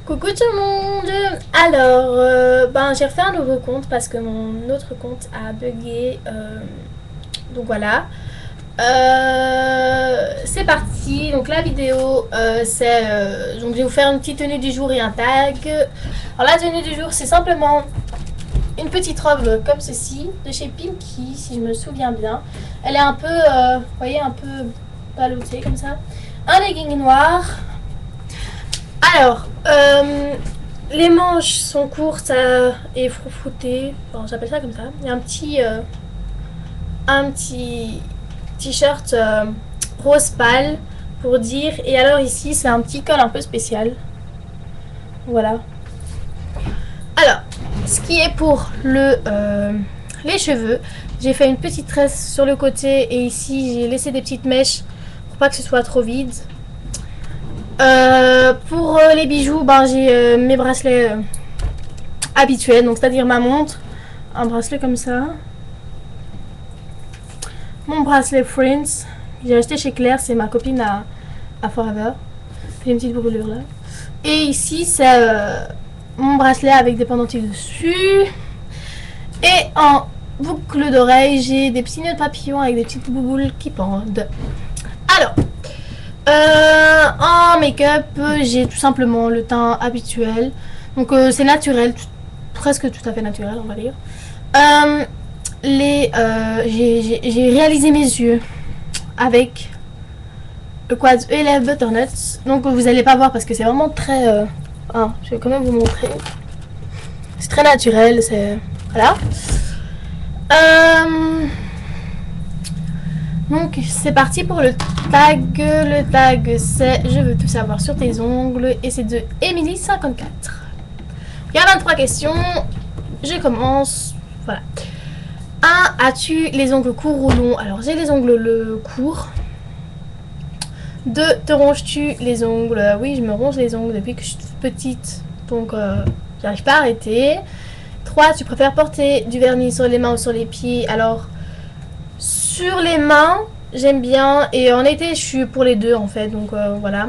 Coucou tout le monde. Alors, j'ai refait un nouveau compte parce que mon autre compte a bugué. Donc voilà. C'est parti. Donc la vidéo, donc je vais vous faire une petite tenue du jour et un tag. Alors la tenue du jour, c'est simplement une petite robe comme ceci de chez Pinky, si je me souviens bien. Elle est un peu, vous voyez, un peu ballottée comme ça. Un legging noir. Alors, les manches sont courtes et froufroutées. Enfin, j'appelle ça comme ça. Il y a un petit t-shirt rose pâle pour dire. Et alors ici, c'est un petit col un peu spécial. Voilà. Alors, ce qui est pour les cheveux, j'ai fait une petite tresse sur le côté et ici, j'ai laissé des petites mèches pour pas que ce soit trop vide. Pour les bijoux, j'ai mes bracelets habituels, donc c'est-à-dire ma montre, un bracelet comme ça, mon bracelet Friends, que j'ai acheté chez Claire, c'est ma copine à Forever, j'ai une petite brûlure là, et ici c'est mon bracelet avec des pendentifs dessus, et en boucle d'oreille, j'ai des petits nœuds de papillon avec des petites bouboules qui pendent. Alors, en make-up, j'ai tout simplement le teint habituel. Donc c'est naturel, presque tout à fait naturel, on va dire. J'ai réalisé mes yeux avec le quad Elève Butternuts. Donc vous allez pas voir parce que c'est vraiment très... je vais quand même vous montrer. C'est très naturel, c'est... Voilà. Donc c'est parti pour le tag. Le tag c'est je veux tout savoir sur tes ongles et c'est de Emily54. Il y a 23 questions. Je commence. Voilà. 1. As-tu les ongles courts ou longs? Alors j'ai les ongles courts. 2. Te ronges-tu les ongles? Oui, je me ronge les ongles depuis que je suis toute petite. Donc j'arrive pas à arrêter. 3. Tu préfères porter du vernis sur les mains ou sur les pieds? Alors sur les mains, j'aime bien. Et en été, je suis pour les deux en fait. Donc voilà.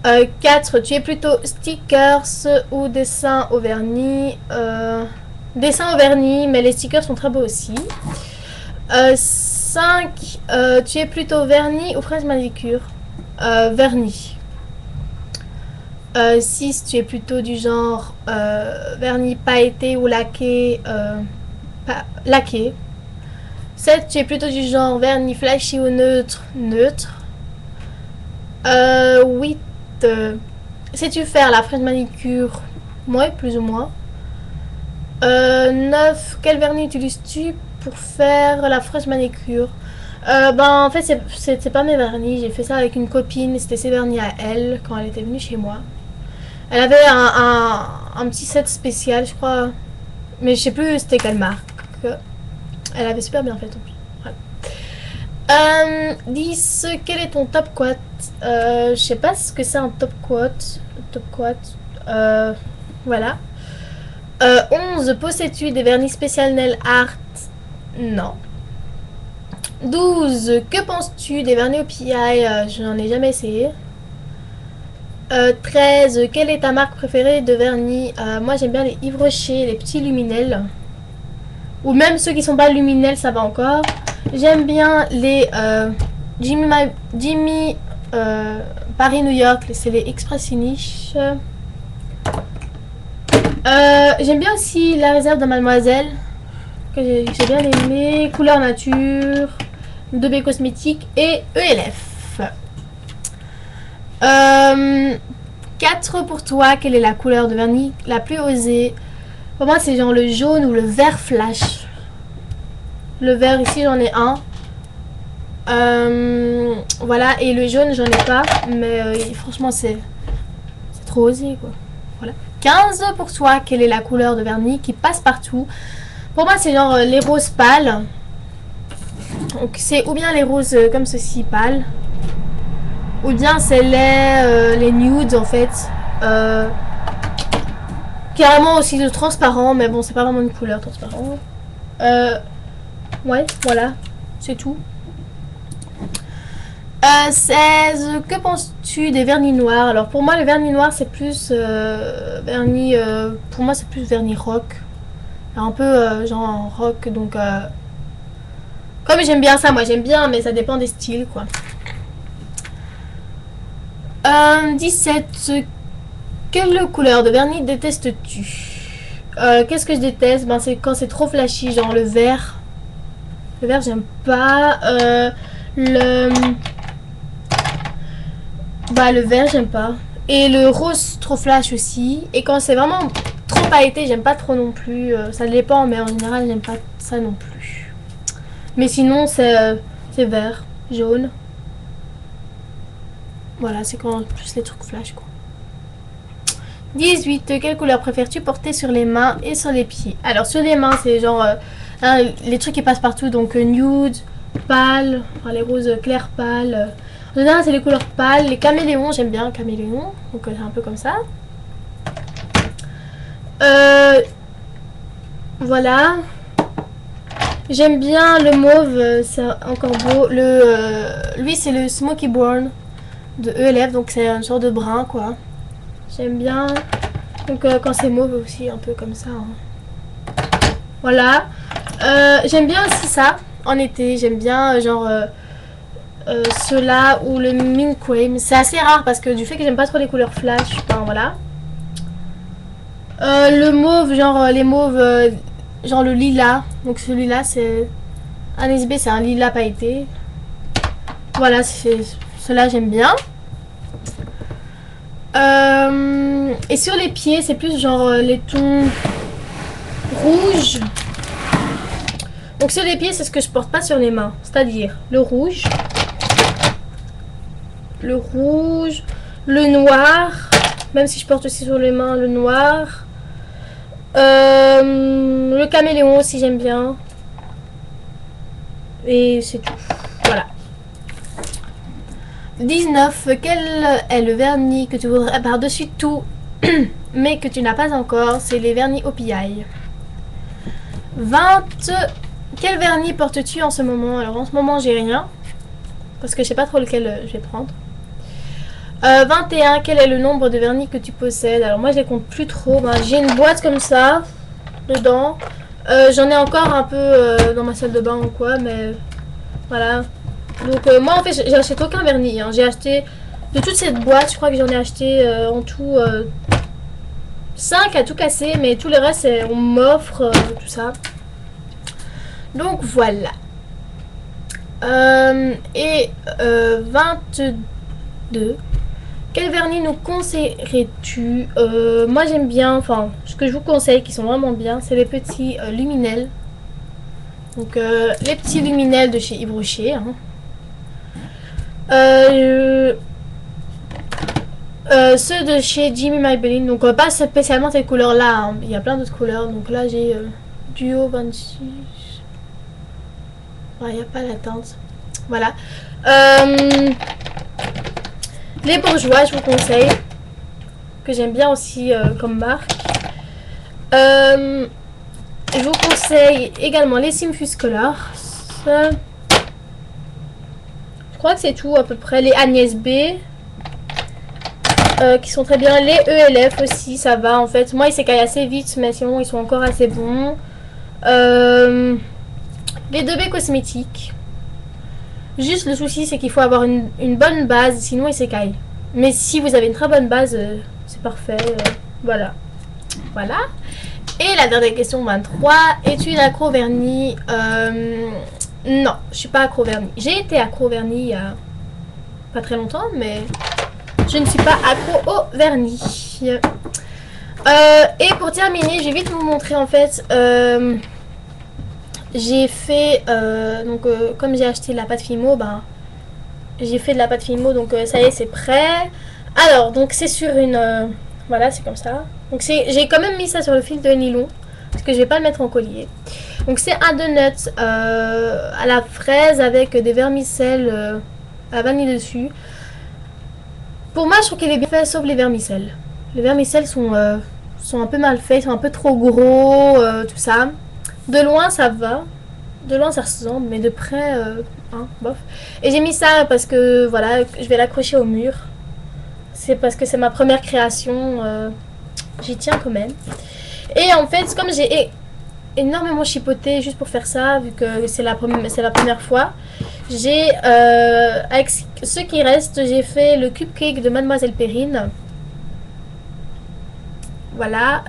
4. Tu es plutôt stickers ou dessin au vernis? Dessin au vernis, mais les stickers sont très beaux aussi. 5. Tu es plutôt vernis ou fraise manicure? Vernis. 6. Tu es plutôt du genre vernis pailleté ou laqué? Laqué. 7. Tu es plutôt du genre vernis flashy ou neutre? Neutre. 8. Sais-tu faire la fraise manicure? Moi, plus ou moins. 9. Quel vernis utilises-tu pour faire la fraise manicure? En fait, c'est pas mes vernis. J'ai fait ça avec une copine. C'était ses vernis à elle quand elle était venue chez moi. Elle avait un petit set spécial, je crois. Mais je sais plus c'était quelle marque. Elle avait super bien fait en plus. Voilà. 10. Quel est ton top quote? Je sais pas ce que c'est un top quote. Top quote. Voilà. 11. Possèdes-tu des vernis spécial nail art? Non. 12. Que penses-tu des vernis au PI? Je n'en ai jamais essayé. 13. Quelle est ta marque préférée de vernis? Moi j'aime bien les Yves Rocher, les petits luminels. Ou même ceux qui sont pas luminels, ça va encore. J'aime bien les Jimmy Paris-New York, c'est les Express Finish. J'aime bien aussi la réserve de Mademoiselle, que j'ai bien aimé. Couleur nature, 2B cosmétique et ELF. 4 pour toi, quelle est la couleur de vernis la plus osée? Pour moi, c'est genre le jaune ou le vert flash. Le vert, ici, j'en ai un. Voilà, et le jaune, j'en ai pas. Mais franchement, c'est trop osé, quoi. Voilà. 15 pour toi, quelle est la couleur de vernis qui passe partout? Pour moi, c'est genre les roses pâles. Donc, c'est ou bien les roses comme ceci, pâles. Ou bien c'est les nudes, en fait. Carrément aussi de transparent, mais bon, c'est pas vraiment une couleur transparent. Ouais, voilà, c'est tout. 16. Que penses-tu des vernis noirs? Alors pour moi le vernis noir c'est plus vernis, pour moi c'est plus vernis rock, un peu genre rock, donc comme j'aime bien ça, moi j'aime bien, mais ça dépend des styles quoi. 17. Quelle couleur de vernis détestes-tu? Qu'est-ce que je déteste? Ben c'est quand c'est trop flashy, genre le vert. Le vert j'aime pas. Le vert j'aime pas. Et le rose trop flash aussi. Et quand c'est vraiment trop pailleté, j'aime pas trop non plus. Ça dépend, mais en général j'aime pas ça non plus. Mais sinon c'est vert, jaune. Voilà, c'est quand plus les trucs flash quoi. 18. Quelle couleur préfères-tu porter sur les mains et sur les pieds? Alors sur les mains c'est genre les trucs qui passent partout, donc nude, pâle, enfin, les roses clairs pâles. En général c'est les couleurs pâles. Les caméléons, j'aime bien caméléon, donc c'est un peu comme ça. Voilà. J'aime bien le mauve, c'est encore beau. Lui c'est le Smoky Brown de ELF, donc c'est une sorte de brun quoi. J'aime bien. Donc quand c'est mauve aussi, un peu comme ça. Hein. Voilà. J'aime bien aussi ça en été. J'aime bien genre ceux-là ou le mint cream. C'est assez rare parce que du fait que j'aime pas trop les couleurs flash. Enfin voilà. Le mauve, genre les mauves, genre le lilas. Donc celui-là c'est un SB, c'est un lilas pailleté. Voilà, ceux-là j'aime bien. Et sur les pieds, c'est plus genre les tons rouges. Donc sur les pieds, c'est ce que je porte pas sur les mains. C'est-à-dire le rouge, le noir. Même si je porte aussi sur les mains le noir. Le caméléon aussi, j'aime bien. Et c'est tout. Voilà. 19. Quel est le vernis que tu voudrais par-dessus tout, mais que tu n'as pas encore? C'est les vernis au pillaille. 20. Quel vernis portes-tu en ce moment? Alors en ce moment j'ai rien, parce que je sais pas trop lequel je vais prendre. 21. Quel est le nombre de vernis que tu possèdes? Alors moi je les compte plus trop. Ben, j'ai une boîte comme ça, dedans. J'en ai encore un peu dans ma salle de bain ou quoi, mais voilà. Donc moi en fait j'ai acheté aucun vernis, hein. J'ai acheté de toute cette boîte, je crois que j'en ai acheté en tout 5 à tout casser, mais tout le reste on m'offre tout ça. Donc voilà. 22. Quel vernis nous conseillerais-tu? Moi j'aime bien, enfin ce que je vous conseille qui sont vraiment bien, c'est les petits luminels. Donc les petits luminels de chez Yves Rocher, hein. Ceux de chez Jimmy Maybelline, donc pas spécialement cette couleur là, hein. Il y a plein d'autres couleurs, donc là j'ai Duo 26. Il n'y a pas la teinte. Voilà. Les bourgeois, je vous conseille, que j'aime bien aussi comme marque. Je vous conseille également les Simfus Color. Je crois que c'est tout à peu près. Les Agnès B. Qui sont très bien. Les ELF aussi, ça va en fait. Moi, ils s'écaillent assez vite, mais sinon, ils sont encore assez bons. Les 2B cosmétiques. Juste le souci, c'est qu'il faut avoir une bonne base, sinon ils s'écaillent. Mais si vous avez une très bonne base, c'est parfait. Voilà. Voilà. Et la dernière question, 23. Es-tu accro au vernis? Non, je suis pas accro au vernis. J'ai été accro au vernis il y a pas très longtemps, mais je ne suis pas accro au vernis. Et pour terminer, je vais vite vous montrer en fait. J'ai fait, comme j'ai acheté de la pâte Fimo, ben, j'ai fait de la pâte Fimo, donc ça y est, c'est prêt. Alors, donc c'est sur une, voilà, c'est comme ça. Donc j'ai quand même mis ça sur le fil de nylon, parce que je vais pas le mettre en collier. Donc c'est un donut à la fraise avec des vermicelles à vanille dessus. Pour moi, je trouve qu'il est bien fait, sauf les vermicelles. Les vermicelles sont un peu mal faits, sont un peu trop gros, tout ça. De loin, ça va. De loin ça ressemble, mais de près, hein, bof. Et j'ai mis ça parce que voilà, je vais l'accrocher au mur. C'est parce que c'est ma première création, j'y tiens quand même. Et en fait, comme j'ai énormément chipoté juste pour faire ça, vu que c'est la première fois, j'ai, avec ce qui reste, j'ai fait le cupcake de Mademoiselle Perrine. Voilà.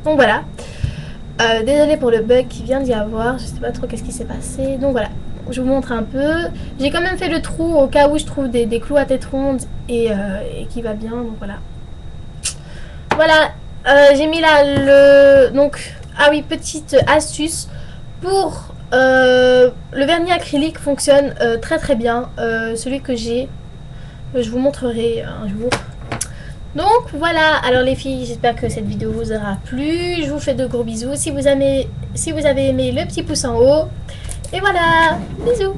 Donc voilà. Désolée pour le bug qui vient d'y avoir, je sais pas trop qu'est-ce qui s'est passé. Donc voilà, je vous montre un peu. J'ai quand même fait le trou au cas où je trouve des clous à tête ronde et qui va bien. Donc voilà. Voilà, j'ai mis là le... Donc, ah oui, petite astuce. Pour le vernis acrylique fonctionne très très bien. Celui que j'ai, je vous montrerai un jour. Donc voilà, alors les filles, j'espère que cette vidéo vous aura plu. Je vous fais de gros bisous. Si vous avez aimé le petit pouce en haut. Et voilà, bisous.